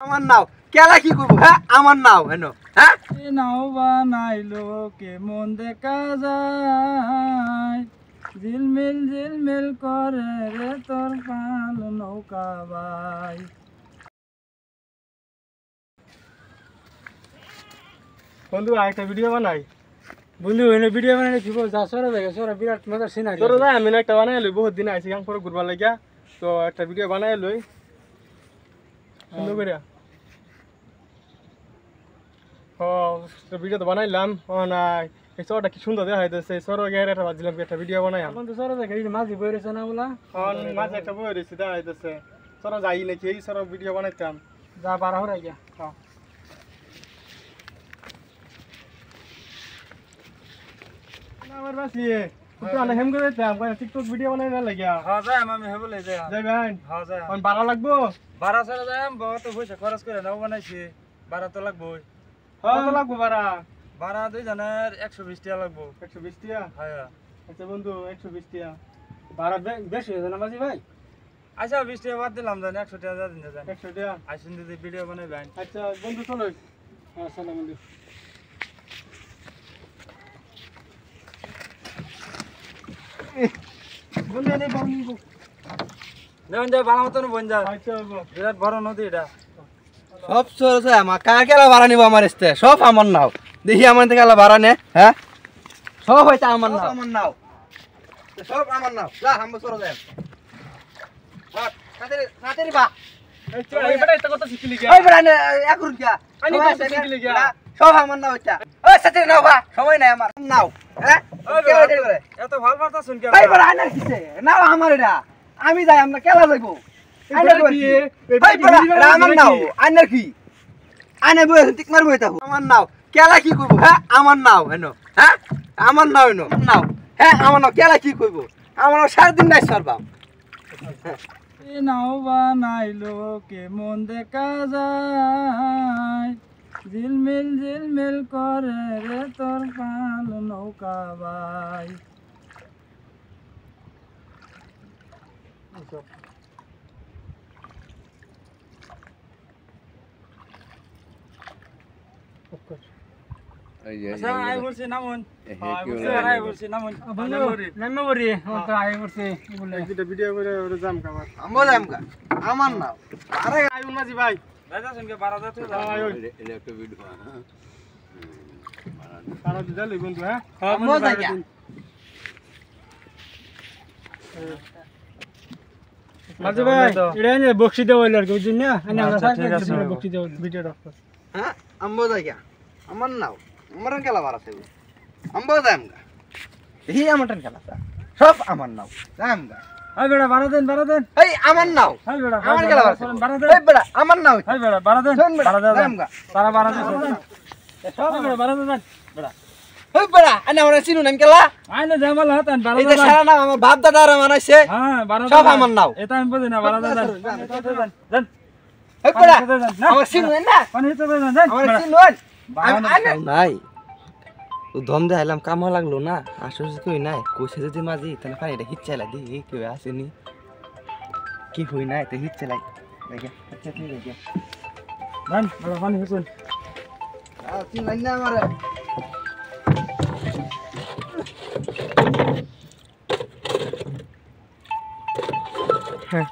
আমার নাও কেলা কি করব হ্যাঁ আমার নাও হেনো হ্যাঁ নাও বানাইলো কেমন দেখা যায় ঝিলমিল করে রে তোর পাল নৌকা ভাই। বন্ধু একটা ভিডিও বানাই বন্ধু এনে ভিডিও বানাই দিব যা সরে দেখে সরে বিরাট মজার সিনারি তোর যাই আমি একটা বানাই লই বহুত দিন আইছি গান করে ঘুরবার লাগিয়া তো একটা ভিডিও বানাই লই সুন্দর করে ভিডিও তো বানাইলাম না এই সরটা কি সুন্দর দেখা যাইতেছে সর গের একটা বাজলাম একটা ভিডিও বানাই বন্ধু সরে দেখে এই মাঝি বই রয়েছে না বলা মাঝে একটা বই রয়েছে দেখা যাইতেছে সর যাই নাকি এই সর ভিডিও বানাইতাম যা বারা হয়ে গিয়া আমার বাসি তো আলে হেম করে দিতাম টিকটক ভিডিও বানাই না লাগিয়া হ্যাঁ যাই আমি হেবলে যাই যাবেন হ্যাঁ যাই কোন ভাড়া লাগবো বারা সরে যাই বহুত পয়সা খরচ করে নাও বানাইছি বারা তো লাগবই কত লাগবো ভাড়া বারা দুই জনের 120 টাকা লাগবো 120 টাকা হ্যাঁ আচ্ছা বন্ধু 120 টাকা বারা বেশি হয়েছে না মাঝি ভাই আচ্ছা 20 টাকা বাদ দিলাম জানি 100 টাকা যা দিন জানি 100 টাকা আইসুন দিদি ভিডিও বানাই ভাই আচ্ছা বন্ধু চলো আসসালাম বন্ধু বন্ধু এনে বন্ধু নেন যা বালা মতন বন যা আচ্ছা বিরাট বড় নদী এটা সব চলছে আমার কার কেলা ভাড়া নিব আমার ইস্তে সব আমার নাও দেখি আমার থেকে কেলা ভাড়া নে হ্যাঁ সব হইতা আমার নাও সব আমার নাও যা আমরা চলে যাই সাথে বা এই বেটা এটা কথা শিখলি ওই বড় নে এক রুন কিয়া আমি কত শিখলি গিয়া সব আমার নাও এটা ওই সাথে নাও বা সময় নাই আমার নাও হ্যাঁ এত ভালো কথা শুন কে ভাই বড় আনার কিসে নাও আমার এটা আমি যাই আমরা কেলা যাইবো আনার কি ভাই বড় আমার নাও আনার কি আনে বই টিক মারবো এটা আমার নাও কেলা কি করব হ্যাঁ আমার নাও হেনো হ্যাঁ আমার নাও হেনো নাও হ্যাঁ আমার নাও কেলা কি করব আমার নাও সারা দিন নাই সরবাম এ নাও বানাইলো কেমন দেখা যায় ঝিলমিল করে রে তোর পাল নৌকা ভাই। আচ্ছা আই বলছি নামুন আই বলছি নামুন বন্ধু নামে বরি তো আই বলছি বলে এটা ভিডিও করে ওরে জাম কামার আমো যাম কা আমার নাও আরে আইউন মাঝি ভাই দাদা শুনকে 12 দাঁত আইউন এটা একটা ভিডিও সারা দিদা লই বন্ধু হ্যাঁ আমো যাই মাঝি ভাই এটা নে বক্সি দেও আর কি বুঝিন না আমি আমরা সাথে বক্সি দেও ভিডিও রাখো হ্যাঁ আমো যাই আমার নাও আমার কেলা ভাড়া আছে আমো যাম কা দেখি আমার কেলা সব আমার নাও যাম কা আই বেড়া 12 দেন এই আমার নাও আই বেড়া আমার কেলা ভাড়া 12 দেন এই বড় আমার নাও আই বেড়া 12 দেন 12 দেন যাম কা তারা 12 দেন সব বেড়া 12 দেন বেড়া ওই বড় আনা আমরা চিনু নাম কেলা আই না জামাল হাতান 12 এটা দেন সারা নাম আমার বাপ দাদারা মানাইছে হ্যাঁ 12 সব আমার নাও এটা আমি বুঝি না 12 দেন দেন ওই বড় আমার চিনু না পানি তো দেন দেন আমার চিনু নাই ও দম দেখাইলাম কামা লাগলো না আসলে কই নাই কইছে যদি মাঝি তাহলে পানিটা হিচ্ছাইলা দিই কেউ আসেনি কি হই নাই তো হিচ্ছালাই দেখে আচ্ছা ঠিক আছে দেন বড় পানি হইছেন চিনলাই না আমারে হ্যাঁ